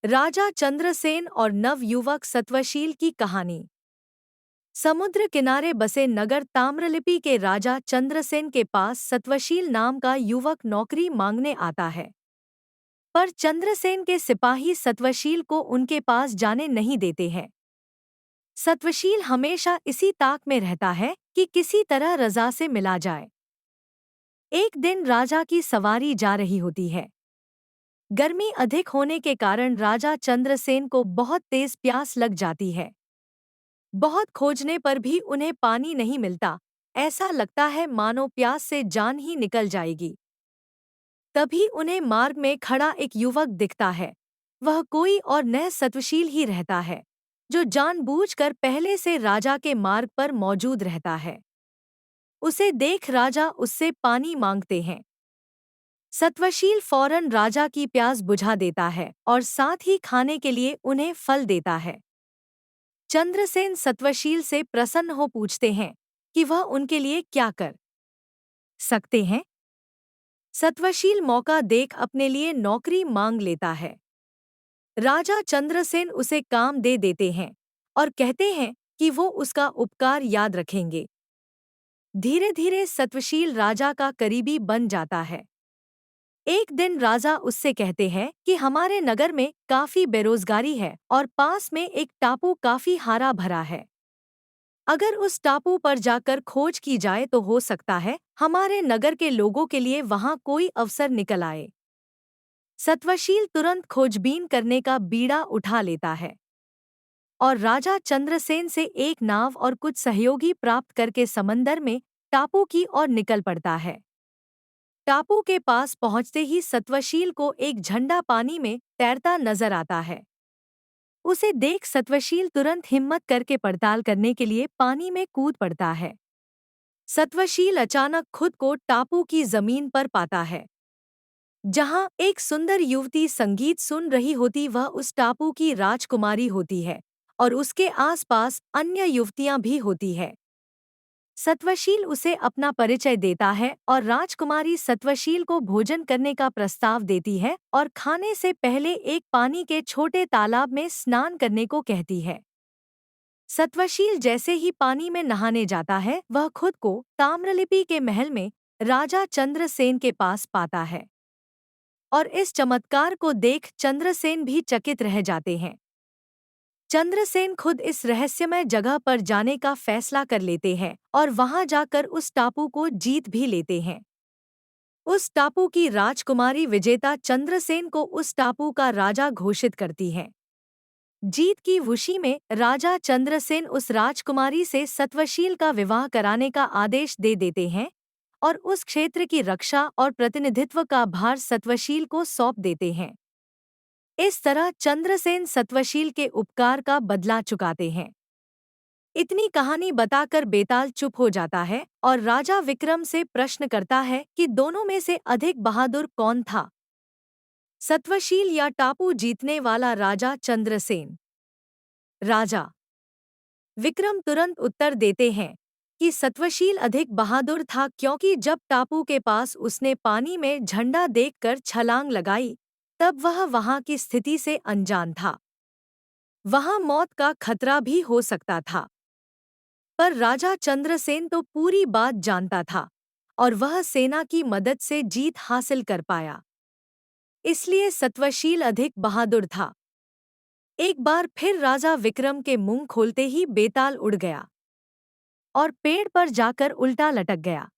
राजा चंद्रसेन और नवयुवक सत्वशील की कहानी। समुद्र किनारे बसे नगर ताम्रलिपि के राजा चंद्रसेन के पास सत्वशील नाम का युवक नौकरी मांगने आता है। पर चंद्रसेन के सिपाही सत्वशील को उनके पास जाने नहीं देते हैं। सत्वशील हमेशा इसी ताक में रहता है कि किसी तरह रजा से मिला जाए। एक दिन राजा की सवारी जा रही होती है। गर्मी अधिक होने के कारण राजा चंद्रसेन को बहुत तेज प्यास लग जाती है। बहुत खोजने पर भी उन्हें पानी नहीं मिलता। ऐसा लगता है मानो प्यास से जान ही निकल जाएगी। तभी उन्हें मार्ग में खड़ा एक युवक दिखता है। वह कोई और न सत्वशील ही रहता है, जो जानबूझकर पहले से राजा के मार्ग पर मौजूद रहता है। उसे देख राजा उससे पानी मांगते हैं। सत्वशील फौरन राजा की प्यास बुझा देता है और साथ ही खाने के लिए उन्हें फल देता है। चंद्रसेन सत्वशील से प्रसन्न हो पूछते हैं कि वह उनके लिए क्या कर सकते हैं। सत्वशील मौका देख अपने लिए नौकरी मांग लेता है। राजा चंद्रसेन उसे काम दे देते हैं और कहते हैं कि वो उसका उपकार याद रखेंगे। धीरे धीरे सत्वशील राजा का करीबी बन जाता है। एक दिन राजा उससे कहते हैं कि हमारे नगर में काफी बेरोजगारी है और पास में एक टापू काफी हरा भरा है। अगर उस टापू पर जाकर खोज की जाए तो हो सकता है हमारे नगर के लोगों के लिए वहां कोई अवसर निकल आए। सत्वशील तुरंत खोजबीन करने का बीड़ा उठा लेता है और राजा चंद्रसेन से एक नाव और कुछ सहयोगी प्राप्त करके समंदर में टापू की ओर निकल पड़ता है। टापू के पास पहुंचते ही सत्वशील को एक झंडा पानी में तैरता नजर आता है। उसे देख सत्वशील तुरंत हिम्मत करके पड़ताल करने के लिए पानी में कूद पड़ता है। सत्वशील अचानक खुद को टापू की जमीन पर पाता है, जहां एक सुंदर युवती संगीत सुन रही होती। वह उस टापू की राजकुमारी होती है और उसके आसपास अन्य युवतियां भी होती है। सत्वशील उसे अपना परिचय देता है और राजकुमारी सत्वशील को भोजन करने का प्रस्ताव देती है और खाने से पहले एक पानी के छोटे तालाब में स्नान करने को कहती है। सत्वशील जैसे ही पानी में नहाने जाता है, वह खुद को ताम्रलिपि के महल में राजा चंद्रसेन के पास पाता है और इस चमत्कार को देख चंद्रसेन भी चकित रह जाते हैं। चंद्रसेन खुद इस रहस्यमय जगह पर जाने का फैसला कर लेते हैं और वहां जाकर उस टापू को जीत भी लेते हैं। उस टापू की राजकुमारी विजेता चंद्रसेन को उस टापू का राजा घोषित करती है। जीत की खुशी में राजा चंद्रसेन उस राजकुमारी से सत्वशील का विवाह कराने का आदेश दे देते हैं और उस क्षेत्र की रक्षा और प्रतिनिधित्व का भार सत्वशील को सौंप देते हैं। इस तरह चंद्रसेन सत्वशील के उपकार का बदला चुकाते हैं। इतनी कहानी बताकर बेताल चुप हो जाता है और राजा विक्रम से प्रश्न करता है कि दोनों में से अधिक बहादुर कौन था, सत्वशील या टापू जीतने वाला राजा चंद्रसेन। राजा विक्रम तुरंत उत्तर देते हैं कि सत्वशील अधिक बहादुर था, क्योंकि जब टापू के पास उसने पानी में झंडा देखकर छलांग लगाई तब वह वहां की स्थिति से अनजान था। वहां मौत का खतरा भी हो सकता था। पर राजा चंद्रसेन तो पूरी बात जानता था और वह सेना की मदद से जीत हासिल कर पाया। इसलिए सत्वशील अधिक बहादुर था। एक बार फिर राजा विक्रम के मुंह खोलते ही बेताल उड़ गया और पेड़ पर जाकर उल्टा लटक गया।